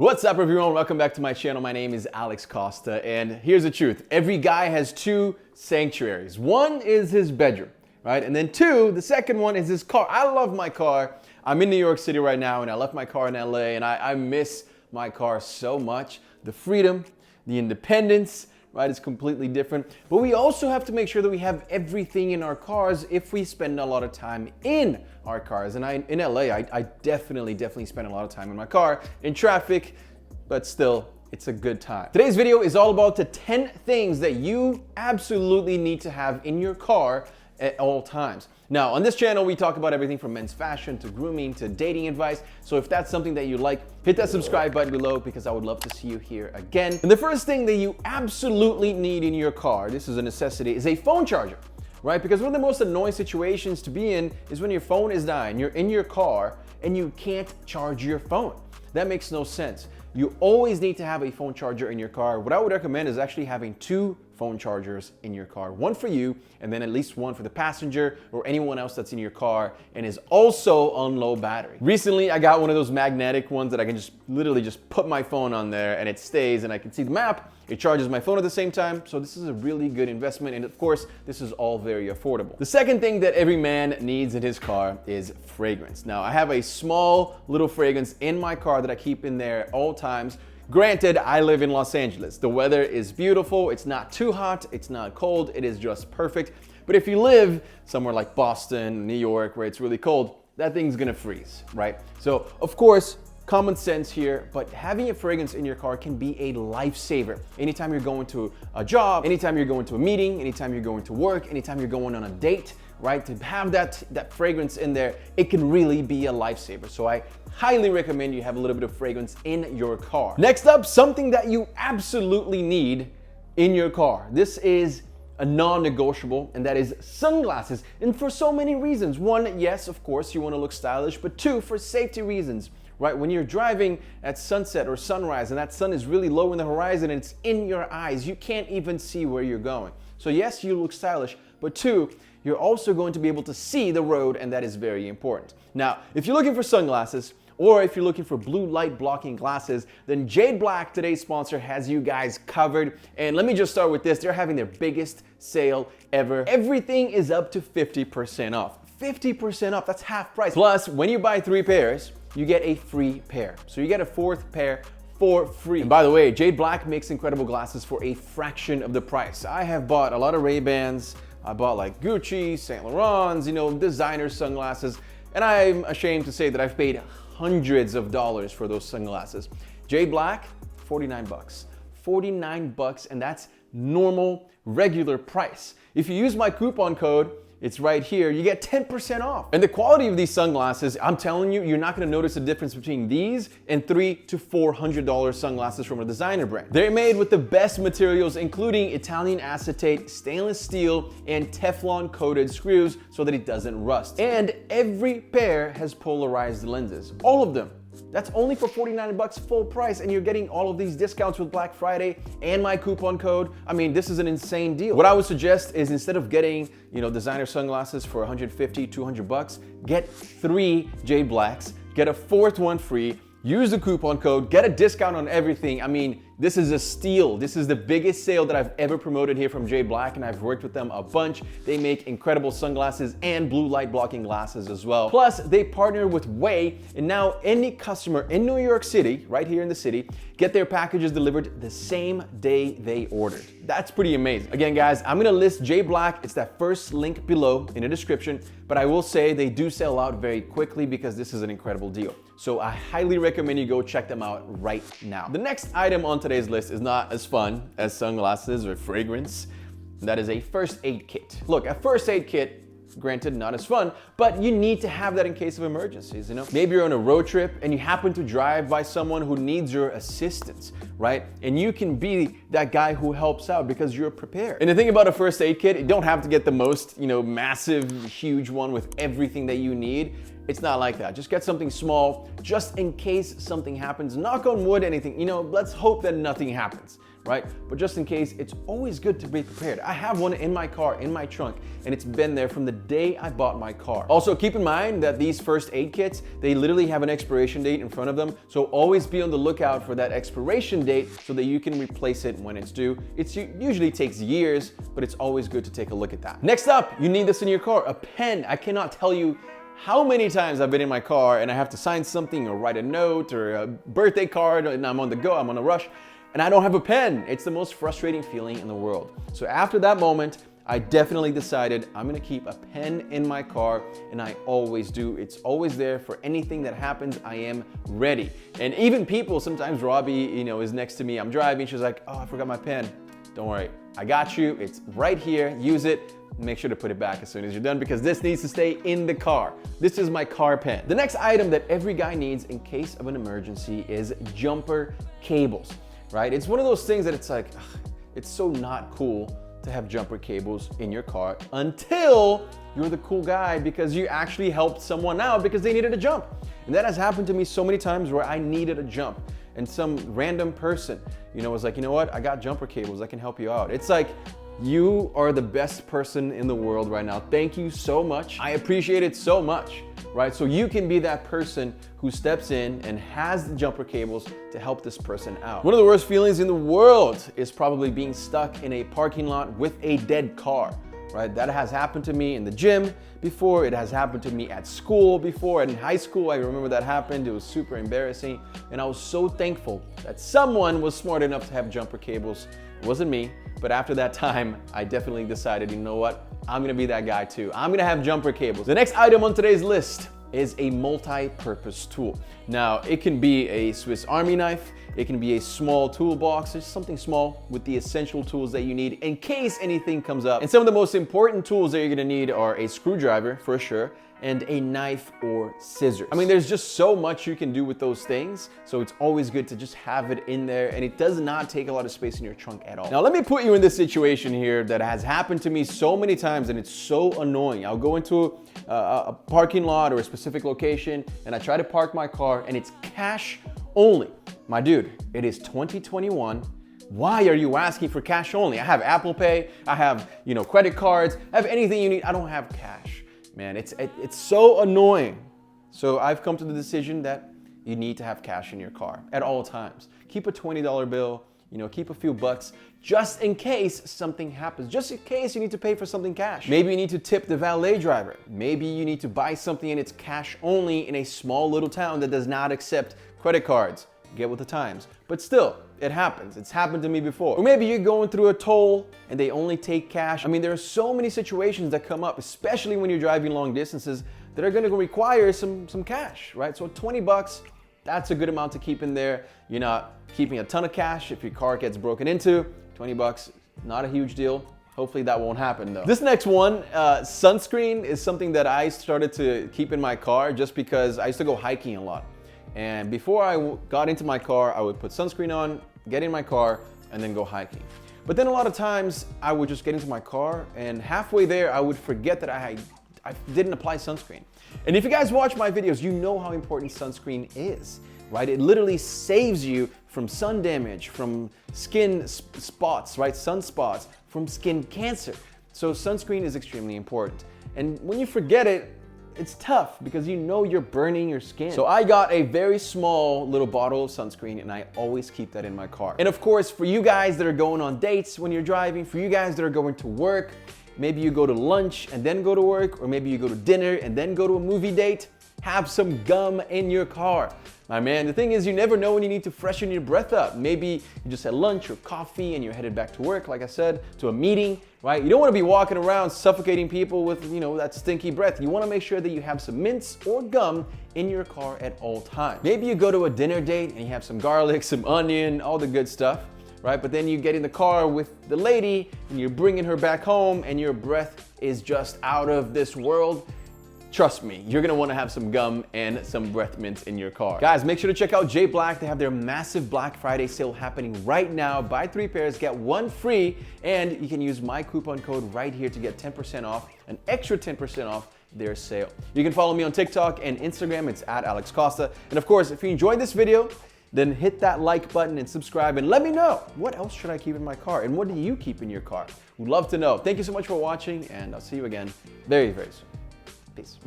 What's up everyone, welcome back to my channel. My name is Alex Costa and here's the truth. Every guy has two sanctuaries. One is his bedroom, right? And then two, the second one is his car. I love my car. I'm in New York City right now and I left my car in LA and I miss my car so much. The freedom, the independence, right? It's completely different. But we also have to make sure that we have everything in our cars if we spend a lot of time in our cars. And in LA, I definitely spend a lot of time in my car, in traffic, but still, it's a good time. Today's video is all about the 10 things that you absolutely need to have in your car at all times. Now, on this channel, we talk about everything from men's fashion to grooming to dating advice. So if that's something that you like, hit that subscribe button below because I would love to see you here again. And the first thing that you absolutely need in your car, this is a necessity, is a phone charger, right? Because one of the most annoying situations to be in is when your phone is dying, you're in your car and you can't charge your phone. That makes no sense. You always need to have a phone charger in your car. What I would recommend is actually having two phone chargers in your car. One for you, and then at least one for the passenger or anyone else that's in your car and is also on low battery. Recently, I got one of those magnetic ones that I can just literally just put my phone on there and it stays and I can see the map. It charges my phone at the same time. So this is a really good investment. And of course, this is all very affordable. The second thing that every man needs in his car is fragrance. Now, I have a small little fragrance in my car that I keep in there at all times. Granted, I live in Los Angeles. The weather is beautiful. It's not too hot. It's not cold. It is just perfect. But if you live somewhere like Boston, New York, where it's really cold, that thing's gonna freeze, right? So of course, common sense here, but having a fragrance in your car can be a lifesaver. Anytime you're going to a job, anytime you're going to a meeting, anytime you're going to work, anytime you're going on a date, right? To have that fragrance in there, it can really be a lifesaver. So I highly recommend you have a little bit of fragrance in your car. Next up, something that you absolutely need in your car. This is a non-negotiable, and that is sunglasses. And for so many reasons. One, yes, of course, you want to look stylish, but two, for safety reasons. Right? When you're driving at sunset or sunrise and that sun is really low in the horizon and it's in your eyes, you can't even see where you're going. So yes, you look stylish, but two, you're also going to be able to see the road, and that is very important. Now, if you're looking for sunglasses, or if you're looking for blue light blocking glasses, then Jade Black, today's sponsor, has you guys covered. And let me just start with this. They're having their biggest sale ever. Everything is up to 50% off. 50% off, that's half price. Plus, when you buy 3 pairs, you get a free pair. So you get a 4th pair for free. And by the way, Jade Black makes incredible glasses for a fraction of the price. I have bought a lot of Ray-Bans. I bought like Gucci, Saint Laurent's, designer sunglasses. And I'm ashamed to say that I've paid hundreds of dollars for those sunglasses. Jade Black, 49 bucks. 49 bucks, and that's normal, regular price. If you use my coupon code, it's right here, you get 10% off. And the quality of these sunglasses, I'm telling you, you're not gonna notice a difference between these and $300 to $400 sunglasses from a designer brand. They're made with the best materials, including Italian acetate, stainless steel, and Teflon coated screws so that it doesn't rust. And every pair has polarized lenses, all of them. That's only for 49 bucks full price, and you're getting all of these discounts with Black Friday and my coupon code. I mean, this is an insane deal. What I would suggest is instead of getting, designer sunglasses for 150, 200 bucks, get 3 Jade Blacks, get a 4th one free, use the coupon code, get a discount on everything. I mean, this is a steal. This is the biggest sale that I've ever promoted here from Jade Black, and I've worked with them a bunch. They make incredible sunglasses and blue light blocking glasses as well. Plus, they partner with Way, and now any customer in New York City, right here in the city, get their packages delivered the same day they ordered. That's pretty amazing. Again, guys, I'm gonna list Jade Black. It's that first link below in the description, but I will say they do sell out very quickly because this is an incredible deal. So I highly recommend you go check them out right now. The next item on today's list is not as fun as sunglasses or fragrance. That is a first aid kit. Look, a first aid kit, granted, not as fun, but you need to have that in case of emergencies, Maybe you're on a road trip and you happen to drive by someone who needs your assistance, right? And you can be that guy who helps out because you're prepared. And the thing about a first aid kit, you don't have to get the most, massive, huge one with everything that you need. It's not like that. Just get something small, just in case something happens. Knock on wood, anything, you know, let's hope that nothing happens, right? But just in case, it's always good to be prepared. I have one in my car, in my trunk, and it's been there from the day I bought my car. Also, keep in mind that these first aid kits, they literally have an expiration date in front of them. So always be on the lookout for that expiration date so that you can replace it when it's due. It usually takes years, but it's always good to take a look at that. Next up, you need this in your car, a pen. I cannot tell you how many times I've been in my car and I have to sign something or write a note or a birthday card and I'm on the go, I'm on a rush, and I don't have a pen. It's the most frustrating feeling in the world. So after that moment, I definitely decided I'm gonna keep a pen in my car, and I always do. It's always there for anything that happens. I am ready. And even people, sometimes Robbie, you know, is next to me, I'm driving, she's like, oh, I forgot my pen. Don't worry, I got you. It's right here, use it. Make sure to put it back as soon as you're done because this needs to stay in the car. This is my car pen. The next item that every guy needs in case of an emergency is jumper cables, right? It's one of those things that it's like, ugh, it's so not cool to have jumper cables in your car until you're the cool guy because you actually helped someone out because they needed a jump. And that has happened to me so many times where I needed a jump and some random person, you know, was like, you know what? I got jumper cables, I can help you out. It's like, you are the best person in the world right now. Thank you so much. I appreciate it so much, right? So you can be that person who steps in and has the jumper cables to help this person out. One of the worst feelings in the world is probably being stuck in a parking lot with a dead car, right? That has happened to me in the gym before. It has happened to me at school before. In high school, I remember that happened. It was super embarrassing. And I was so thankful that someone was smart enough to have jumper cables. It wasn't me, but after that time, I definitely decided, you know what? I'm gonna be that guy too. I'm gonna have jumper cables. The next item on today's list is a multi-purpose tool. Now, it can be a Swiss Army knife, it can be a small toolbox, just something small with the essential tools that you need in case anything comes up. And some of the most important tools that you're gonna need are a screwdriver, for sure, and a knife or scissors. I mean, there's just so much you can do with those things, so it's always good to just have it in there, and it does not take a lot of space in your trunk at all. Now, let me put you in this situation here that has happened to me so many times, and it's so annoying. I'll go into a parking lot or a specific location, and I try to park my car, and it's cash only. My dude, it is 2021. Why are you asking for cash only? I have Apple Pay, I have, you know, credit cards, I have anything you need. I don't have cash. Man, it's so annoying. So I've come to the decision that you need to have cash in your car at all times. Keep a $20 bill, you know, keep a few bucks just in case something happens, just in case you need to pay for something cash. Maybe you need to tip the valet driver. Maybe you need to buy something and it's cash only in a small little town that does not accept credit cards. Get with the times. But still, it happens. It's happened to me before. Or maybe you're going through a toll and they only take cash. I mean, there are so many situations that come up, especially when you're driving long distances, that are gonna require some cash, right? So 20 bucks, that's a good amount to keep in there. You're not keeping a ton of cash if your car gets broken into. 20 bucks, not a huge deal. Hopefully that won't happen though. This next one, sunscreen, is something that I started to keep in my car just because I used to go hiking a lot. And before I got into my car, I would put sunscreen on, get in my car, and then go hiking. But then a lot of times I would just get into my car and halfway there I would forget that I didn't apply sunscreen. And if you guys watch my videos, you know how important sunscreen is, right? It literally saves you from sun damage, from skin spots, right? Sunspots, from skin cancer. So sunscreen is extremely important. And when you forget it, it's tough because you know you're burning your skin. So I got a very small little bottle of sunscreen and I always keep that in my car. And of course, for you guys that are going on dates when you're driving, for you guys that are going to work, maybe you go to lunch and then go to work, or maybe you go to dinner and then go to a movie date, have some gum in your car. My man, the thing is, you never know when you need to freshen your breath up. Maybe you just had lunch or coffee and you're headed back to work, like I said, to a meeting, right? You don't want to be walking around suffocating people with, you know, that stinky breath. You want to make sure that you have some mints or gum in your car at all times. Maybe you go to a dinner date and you have some garlic, some onion, all the good stuff, right? But then you get in the car with the lady and you're bringing her back home and your breath is just out of this world. Trust me, you're gonna wanna have some gum and some breath mints in your car. Guys, make sure to check out J Black. They have their massive Black Friday sale happening right now. Buy 3 pairs, get 1 free, and you can use my coupon code right here to get 10% off, an extra 10% off their sale. You can follow me on TikTok and Instagram. It's at Alex Costa. And of course, if you enjoyed this video, then hit that like button and subscribe and let me know, what else should I keep in my car and what do you keep in your car? We'd love to know. Thank you so much for watching, and I'll see you again very, very soon. Peace.